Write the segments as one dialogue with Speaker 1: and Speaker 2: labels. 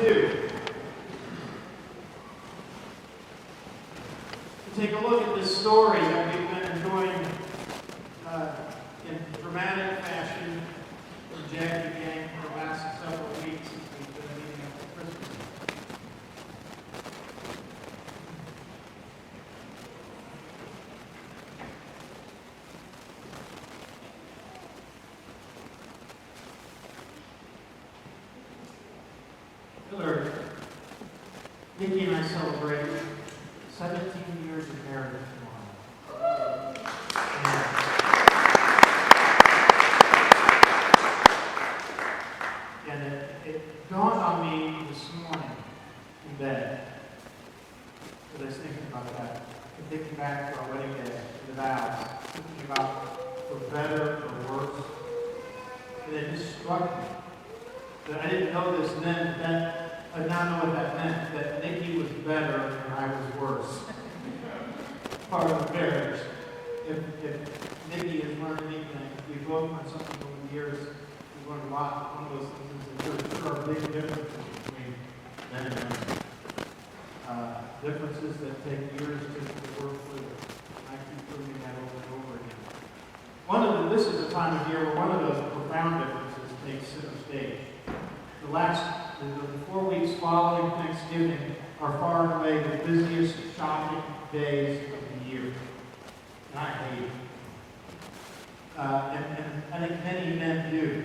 Speaker 1: 22. Take a look at this story that we've been enjoying in dramatic fashion from Jackie Gang for the last several weeks since we've been leading up to Christmas. Hillary, Nikki and I celebrate 17 years of marriage tomorrow. And it dawned on me this morning in bed, as I was thinking about that, and thinking back to our wedding day, to the vows, thinking about for better or worse. And it just struck me that I didn't know this then, but I now know what that meant, that Nikki was better and I was worse. Part of the marriage. If Nikki has learned anything, we both learned something over the years. We've learned a lot. One of those things is that there are big differences between men and women. Differences that take years to work through. I keep proving that over and over again. This is a time of year where one of those profound differences takes center stage. The 4 weeks following Thanksgiving are far and away the busiest shopping days of the year. And I hate it. And I think many men do.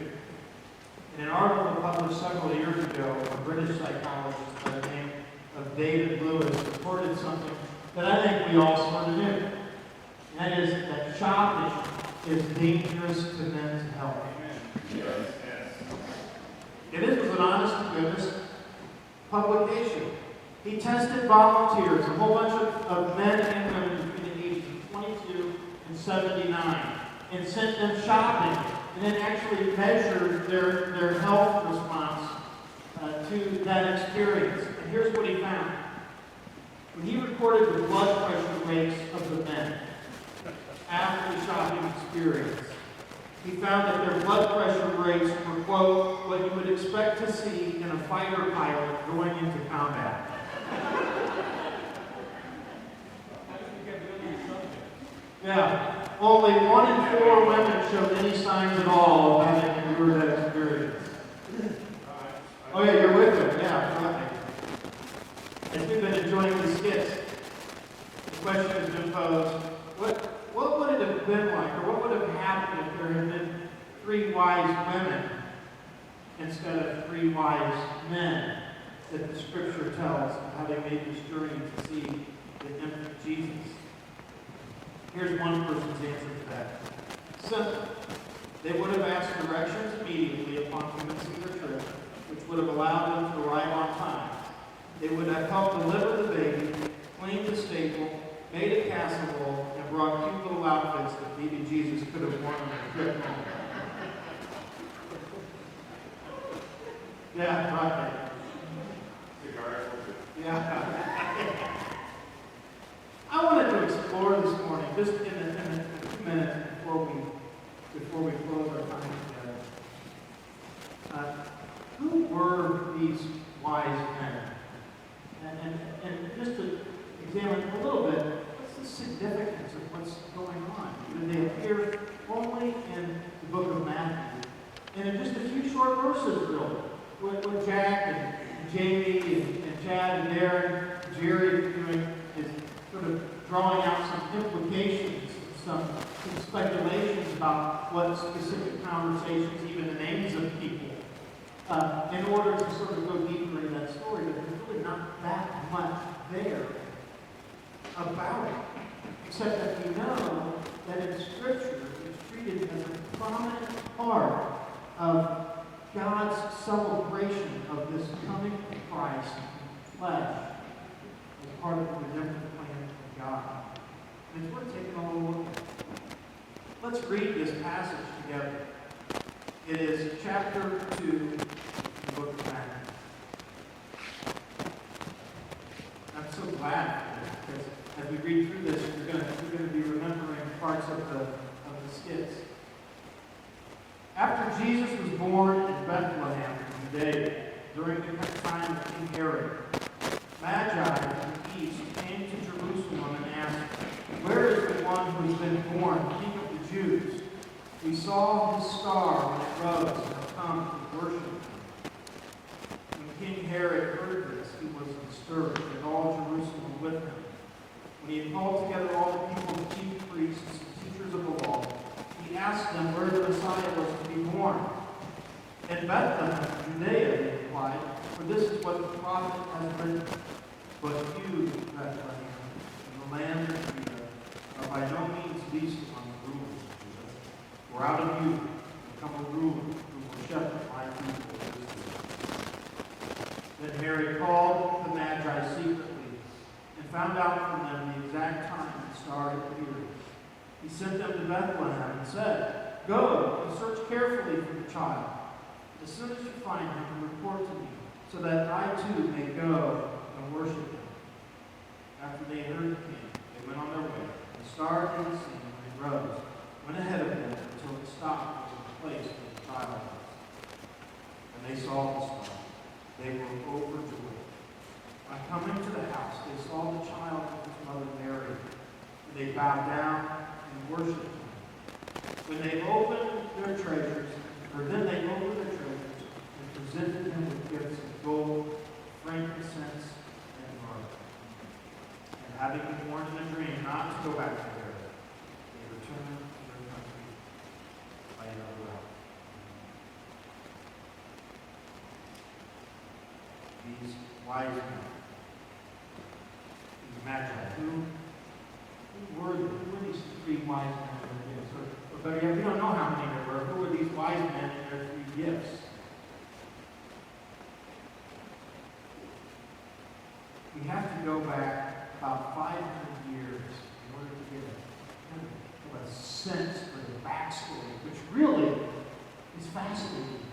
Speaker 1: In an article published several years ago, a British psychologist by the name of David Lewis reported something that I think we all sort of knew. And that is that shopping is dangerous to men's health.
Speaker 2: Yes.
Speaker 1: And this was an honest-to-goodness publication. He tested volunteers, a whole bunch of men and women between the ages of 22 and 79, and sent them shopping, and then actually measured their health response to that experience. And here's what he found. When he recorded the blood pressure rates of the men after the shopping experience, he found that their blood pressure rates were, quote, what you would expect to see in a fighter pilot going into combat. Yeah, only 1 in 4 women showed any signs at all of having endured that experience. Oh yeah, you're with them, yeah, right. As we've been enjoying the skits, the question has been posed, what would it have been like, or what would have happened if there had been 3 wise women instead of 3 wise men that the Scripture tells of how they made this journey to see the infant Jesus? Here's one person's answer to that. Simple. They would have asked directions immediately upon commencing their trip, which would have allowed them to arrive on time. They would have helped deliver the baby, cleaned the stable, made a casserole, and brought cute little outfits that baby Jesus could have worn on the trip home. Yeah, right. Yeah. I wanted to explore this morning, just in a few minutes before we close our time together. Who were these wise men? And just to examine a little bit, what's the significance of what's going on? They appear only in the book of Matthew, and in just a few short verses, really. What Jack and Jamie and Chad and Darren and Jerry are doing is sort of drawing out some implications, some speculations about what specific conversations, even the names of people, in order to sort of go deeper in that story. But there's really not that much there about it, except that we know that in Scripture it's treated as a prominent part of God's celebration of this coming of Christ in flesh as part of the redemptive plan of God. And it's worth taking a little look at. Let's read this passage together. It is chapter 2 in the book of Matthew. I'm so glad for this, because as we read through this, we're going to be remembering parts of the skits. After Jesus was born in Bethlehem, Judea, during the time of King Herod, Magi from the east came to Jerusalem and asked, "Where is the one who has been born, King of the Jews? We saw his star when it rose and have come to worship him." When King Herod heard this, he was disturbed, and all Jerusalem with him. When he had called together all the people, the chief priests, and teachers of the law, he asked them where the Messiah was to be born. "In Bethlehem, Judea," they replied, "for this is what the prophet has written. But you, Bethlehem, in the land of Judah, are by no means least among the rulers of Judah. For out of you will come a ruler who will shepherd my people Israel." Then Herod called the Magi secretly and found out from them the exact time the star had appeared. He sent them to Bethlehem and said, "Go and search carefully for the child. As soon as you find him, report to me, so that I too may go and worship him." After they heard the king, they went on their way. The star they had seen when it rose went ahead of them until it stopped at the place where the child was. When they saw the star, they were overjoyed. On coming to the house, they saw the child with his mother Mary, and they bowed down and worshipped him. Then they opened their treasures and presented him with gifts of gold, frankincense, and myrrh. And having been warned in a dream not to go back to Herod, they returned to their country by another route. These wise men, these Magi, who were these three wise men? Or better yet, we don't know how many there were. Who were these wise men and their three gifts? We have to go back about 500 years in order to get a sense for the backstory, which really is fascinating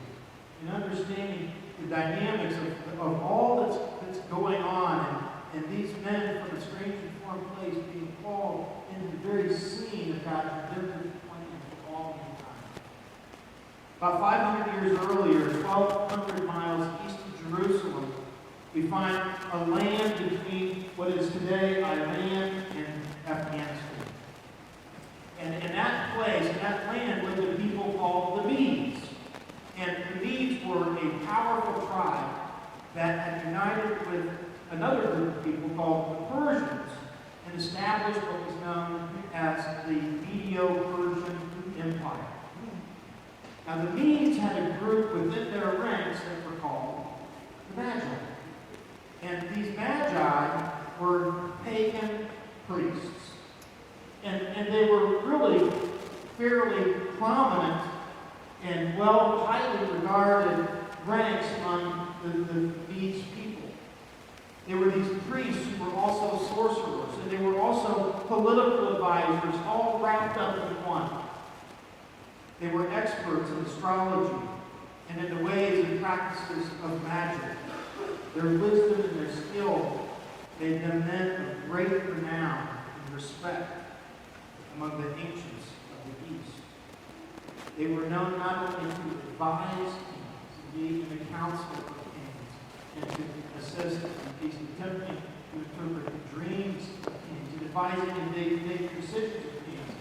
Speaker 1: in understanding the dynamics of all that's going on, and these men from a strange and foreign place being called into the very scene of God's redemptive plan for all mankind. About 500 years earlier, 1,200 miles east of Jerusalem, we find a land between what is today Iran and Afghanistan. And in that place, in that land, lived a people called the Medes. And the Medes were a powerful tribe that had united with another group of people called the Persians and established what was known as the Medo-Persian Empire. Now, the Medes had a group within their ranks that were called the Magi. And these Magi were pagan priests. And they were really fairly prominent and highly regarded ranks among the Medes people. They were these priests who were also sorcerers, and they were also political advisors, all wrapped up in one. They were experts in astrology and in the ways and practices of magic. Their wisdom and their skill made them men of great renown and respect among the ancients of the East. They were known not only to advise kings, engage in the council of kings, and to assist in case of attempting to interpret the dreams of kings, and advising and make decisions of kings.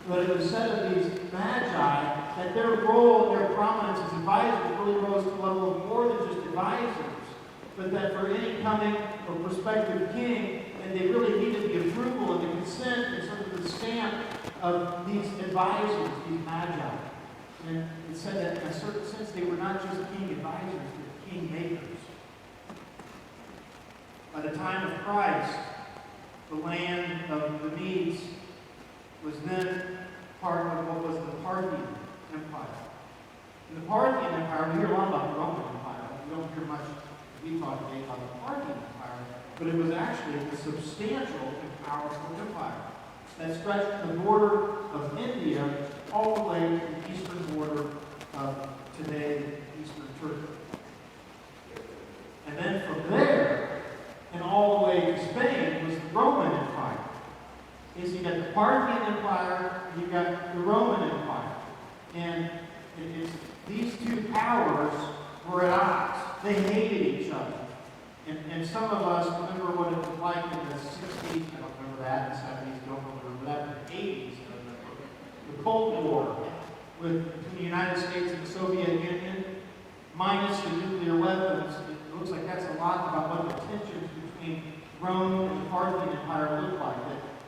Speaker 1: But it was said of these Magi that their role and their prominence as advisors really rose to the level of more than just advisors, but that for any coming or prospective king, and they really needed the approval and the consent and sort of the stamp of these advisors, these Magi. And it said that in a certain sense they were not just king advisors, but king makers. By the time of Christ, the land of the Medes was then part of what was the Parthian Empire. In the Parthian Empire, we hear a lot about the Roman Empire. We don't hear much, we talk today about the Parthian Empire, but it was actually a substantial and powerful empire that stretched the border of India all the way to the eastern border of today, eastern Turkey. And then from there, and all the way to Spain, was the Roman Empire. So you got the Parthian Empire, and you got the Roman Empire. And these two powers were at odds. they hated each other. And some of us remember what it was like in the 60s, I don't remember that, the 70s, don't remember that, but the 80s, the Cold War between the United States and the Soviet Union, minus the nuclear weapons. It looks like that's a lot about what the tensions between Rome and the Parthian Empire looked like.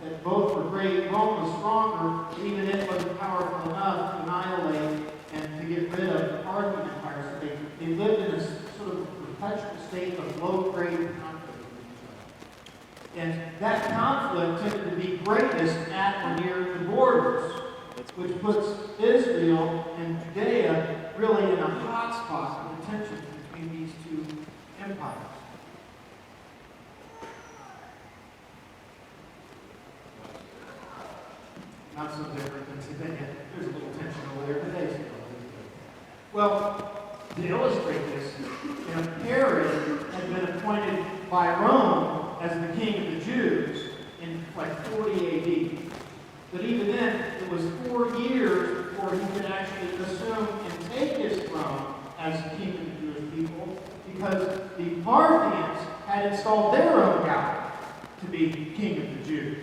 Speaker 1: That both were great. Rome was stronger, but even it wasn't powerful enough to annihilate and to get rid of the Parthian Empire. So they lived in a sort of perpetual state of low-grade conflict with each other. And that conflict tended to be greatest at or near the borders, which puts Israel and Judea really in a hot spot of the tension between these two empires. Not so different than today. There's a little tension over there today. Well, to illustrate this, Herod had been appointed by Rome as the king of the Jews in like 40 AD. But even then, it was 4 years before he could actually assume and take his throne as the king of the Jewish people, because the Parthians had installed their own guy to be king of the Jews.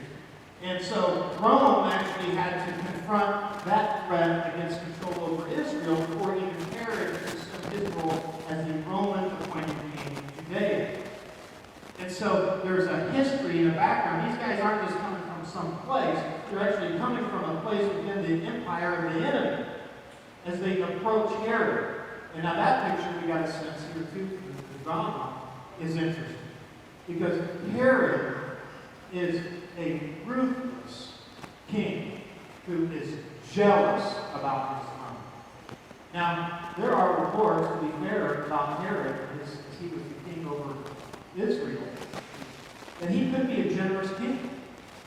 Speaker 1: And so Rome actually had to confront that threat against control over Israel before even Herod could assume his role as the Roman appointed king of Judea. And so there's a history and a background. These guys aren't just coming from some place. They're actually coming from a place within the empire of the enemy as they approach Herod. And now that picture we got a sense here too, the drama is interesting. Because Herod is a ruthless king who is jealous about his throne. Now, there are reports, to be fair, about Herod, as he was the king over Israel, that he could be a generous king.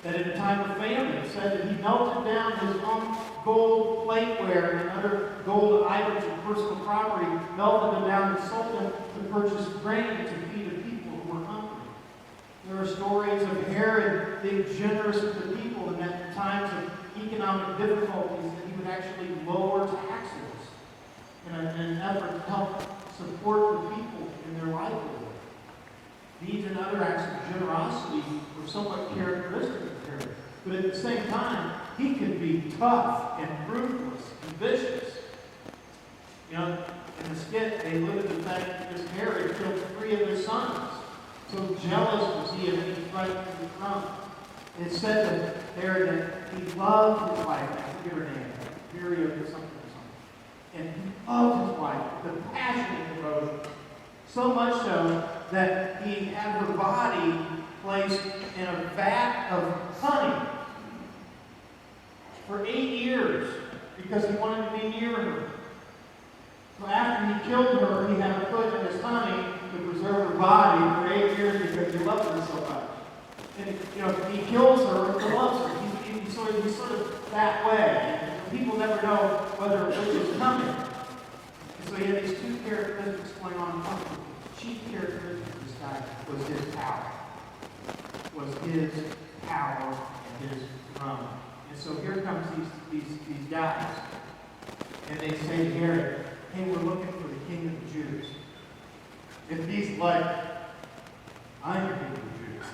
Speaker 1: That in a time of famine, it said that he melted down his own gold plateware and other gold items of personal property, melted them down and sold them to purchase grain to feed the people who were hungry. There are stories of Herod being generous with the people, and that in times of economic difficulties that he would actually lower taxes in an effort to help support the people in their livelihood. These and other acts of generosity were somewhat characteristic of Herod. But at the same time, he could be tough and ruthless and vicious. In the skit, they alluded to the fact that this Herod killed 3 of his sons. So jealous was he of any threat to the throne. It said that Herod, that he loved his wife. I forget her name. Miriam or something. And he loved his wife with a passionate devotion. So much so that he had her body placed in a vat of honey for 8 years because he wanted to be near her. So after he killed her, he had her put in his honey to preserve her body for 8 years because he loved her so much. And he kills her, he loves her. He's sort of that way. And people never know whether which is coming. And so he had these 2 characteristics going on. The chief characteristic of this guy was his power. And his throne. And so here comes these guys. And they say to Herod, hey, we're looking for the king of the Jews. And he's like, I'm the king of the Jews.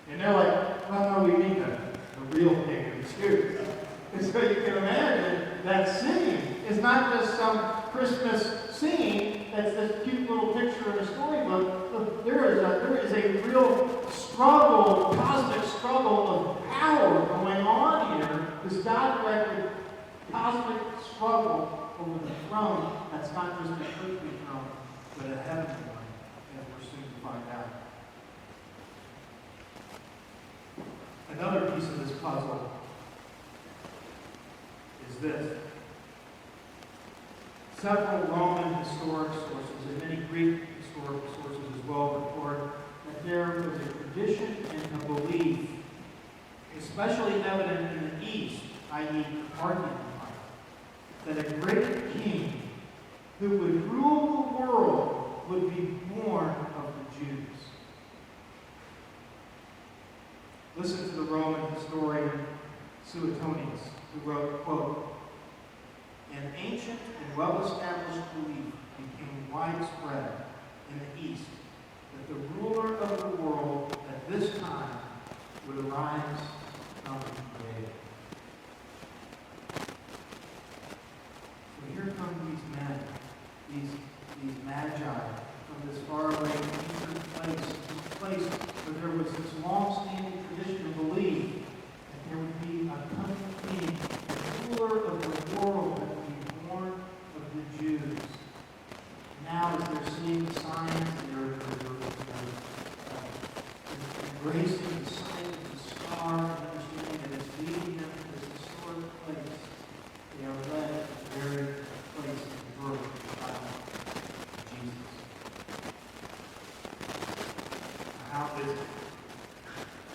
Speaker 1: And they're like, well, no, we mean the real king of the Jews. And so you can imagine that scene is not just some Christmas scene that's this cute little picture in a storybook. There is a real struggle, cosmic struggle of power going on here. This God-directed cosmic struggle over the throne that's not just a earthly throne, but a heavenly one, as we're soon to find out. Another piece of this puzzle is this. Several Roman historic sources and many Greek historical sources as well record that there was a tradition and a belief, especially evident in the East, i.e. the Parthian Empire, that a great king who would rule the world would be born of the Jews. Listen to the Roman historian Suetonius, who wrote, quote, an ancient and well-established belief became widespread in the east, that the ruler of the world at this time would arise from the grave. So here come these men, these magi from this faraway eastern place, this place where there was this long-standing tradition of belief that there would be a coming king, the ruler of the world that would be born of the Jews. Now, as they're seeing the signs, they're embracing the sign of the star and understanding that it's leading them to this historic place. They are led to the very place of the birth of the child of Jesus. Now, how is it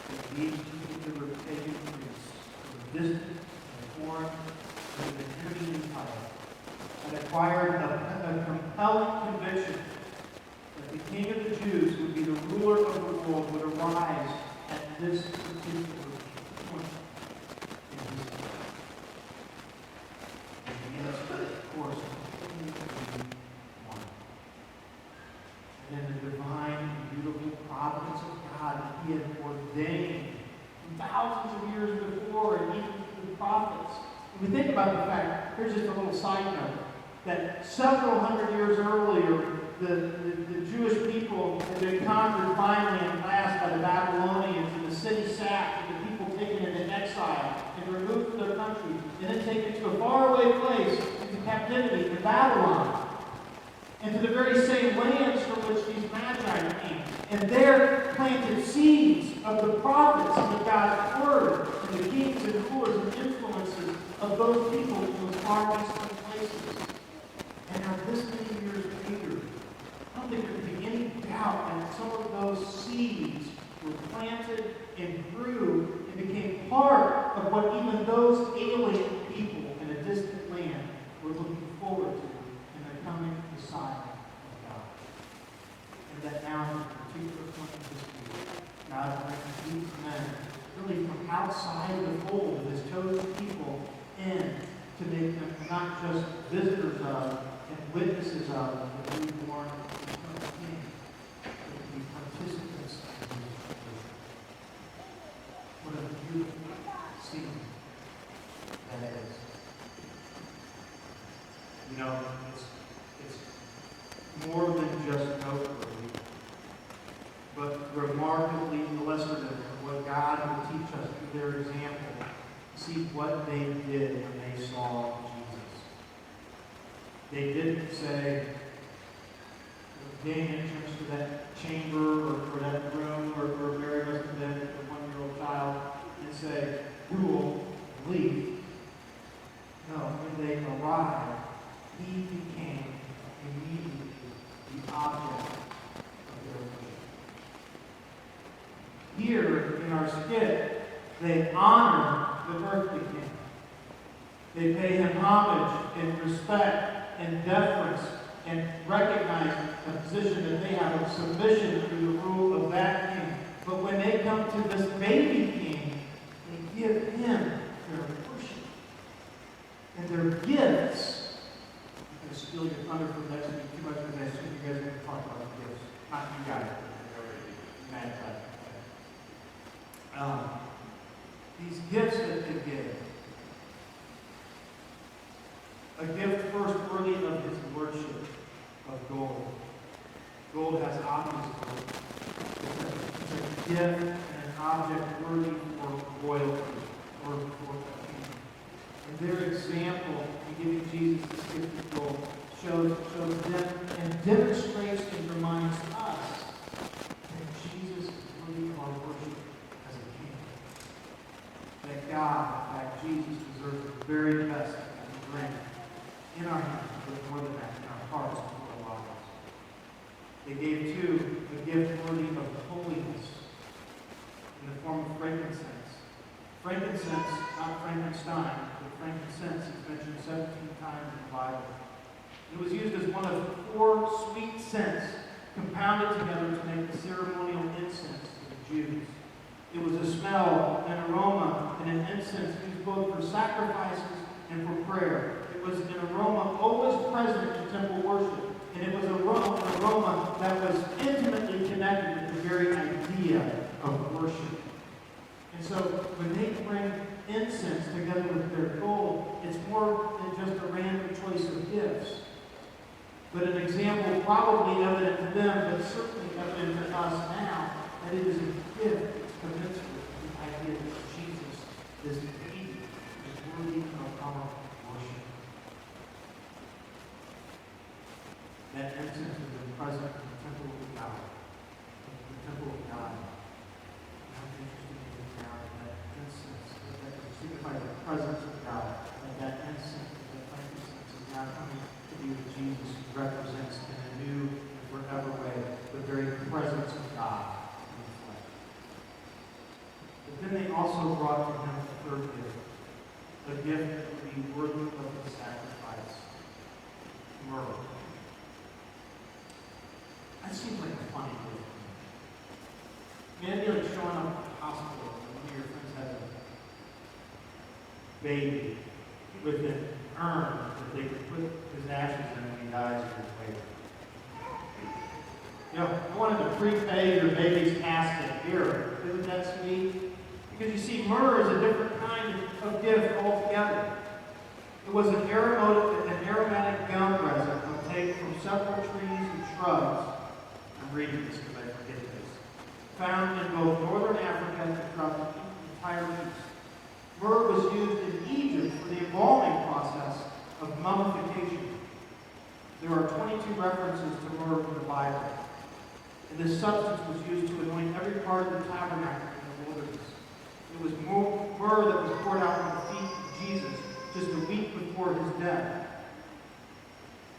Speaker 1: that these particular pagan priests from a distant and foreign and the Persian Empire had acquired a compelling conviction that the King of the Jews would be the ruler of the world, would arise at this particular point in history. And the answer, of course, continues to be one. And in the divine and beautiful providence of God that He had ordained thousands of years before, and even through the prophets. When we think about the fact, here's just a little side note, that several hundred years earlier, the Jewish people had been conquered finally and last by the Babylonians, and the city sacked, and the people taken into exile and removed from their country, and then taken to a faraway place into captivity in Babylon, and to the very same lands from which these magi came. And there planted seeds of the prophets and of God's word, and the kings and rulers and influences of those people in those far eastern places. And now this many years later, I don't think there can be any doubt that some of those seeds were planted and grew and became part of what even those alien people in a distant land were looking forward to in the coming Messiah of God. And that now, in a particular point in history, God brings these men, really from outside of the fold of His chosen people, in to make them not just visitors of and witnesses of the newborn eternal King, but to be participants in His tradition. What a beautiful scene that is. You know, it's more than just noteworthy, but remarkably illustrative of what God will teach us through their example. See what they did when they saw Jesus. They didn't say, gain entrance to that chamber or that room where Mary must have been, the one-year-old child, and say, who will believe? No, when they arrived, He became immediately the object of their worship. Here in our skit, they honor the earthly King. They pay Him homage and respect and deference and recognize the position that they have of submission to the rule of that King. But when they come to this baby King, they give Him their worship and their gifts. I'm going to steal your thunder for next week too much because I assume you guys are going to talk about the gifts. Not you guys, but mad type. These gifts that they give. A gift first worthy of His worship of gold. Gold has obvious worth. It's a gift and an object worthy for royalty or for a king. And their example in giving Jesus this gift of gold shows them and demonstrates and reminds us that Jesus is worthy of our worship as a king. That God, in fact, Jesus deserves the very best that we bring in our hands, but more than that, in our hearts and our lives. They gave, too, a gift worthy of holiness in the form of frankincense. Frankincense, not Frankenstein, but frankincense is mentioned 17 times in the Bible. It was used as one of 4 sweet scents compounded together to make the ceremonial incense of the Jews. It was a smell, an aroma, and an incense used both for sacrifices and for prayer. It was an aroma always present in temple worship. And it was an aroma that when they bring incense together with their gold, it's more than just a random choice of gifts. But an example probably evident to them, but certainly evident to us now, that it is a gift that's commensurate with the idea that Jesus is needed, is worthy of our worship. That incense has been present in the temple of God. The temple of God. How interesting it is now that incense, that signifies the presence of God, and that incense, that frankincense is now coming to be with Jesus, who represents in a new and forever way the very presence of God in the flesh. But then they also brought to him a third gift, a gift that would be worthy of the sacrifice, myrrh. That seems like a funny gift. It'd be like showing up at the hospital and one of your friends has a baby with an urn that they could put his ashes in when he dies in his wake. You know, I wanted to prepay your baby's casket here. Isn't that sweet? Because you see, myrrh is a different kind of gift altogether. It was an aromatic gum resin obtained from several trees and shrubs. I'm reading this because I forget this. Found in both northern Africa and throughout the entire East. Myrrh was used in Egypt for the embalming process of mummification. There are 22 references to myrrh in the Bible. And this substance was used to anoint every part of the tabernacle in the wilderness. It was myrrh that was poured out on the feet of Jesus just a week before his death.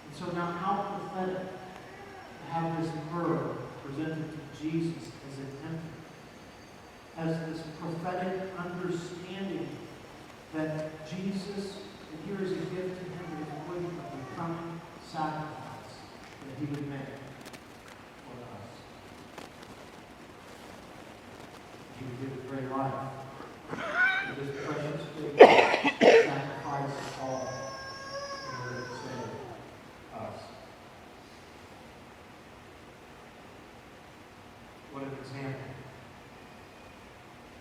Speaker 1: And so now how pathetic to have this myrrh presented to Jesus as an infant, as this prophetic understanding that Jesus, and here is a gift to him, is worthy of the coming sacrifice that he would make for us. He would give a great life for this precious gift, sacrifice all in order to save us. What an example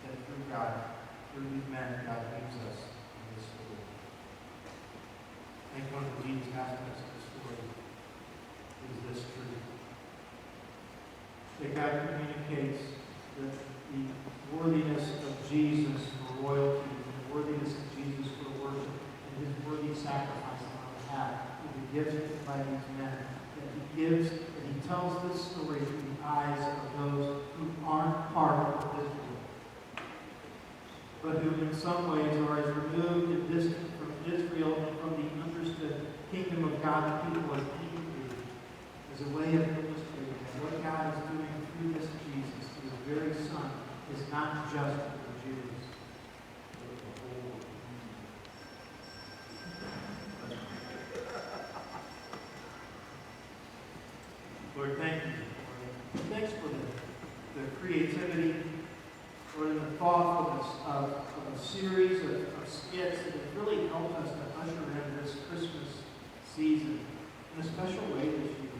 Speaker 1: that through God, through these men, God leads us in this story. I think one of the deepest aspects of the story is this truth. That God communicates that the worthiness of Jesus for royalty, the worthiness of Jesus for worship, and his worthy sacrifice on our behalf, will be given by these men. That he gives, and he tells this story through the eyes of those who aren't part of Israel, but who in some ways are as removed and distant from Israel and from the understood kingdom of God people as he can be, as a way of illustrating that what God is doing through this Jesus, through his very Son, is not just for the Jews, but for the whole world. Lord, thank you. Thanks for the creativity, or the thoughtfulness of a series of skits that have really helped us to usher in this Christmas season in a special way this year.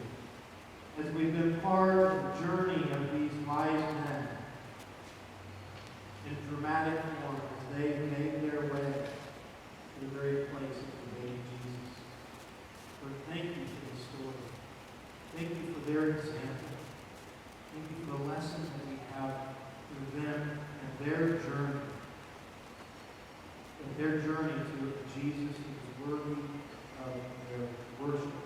Speaker 1: As we've been part of the journey of these wise men in dramatic form as they made their way to the very place of the baby Jesus. Lord, thank you for the story. Thank you for their example. Thank you for the lessons that we have through them and their journey. And their journey to Jesus who is worthy of their worship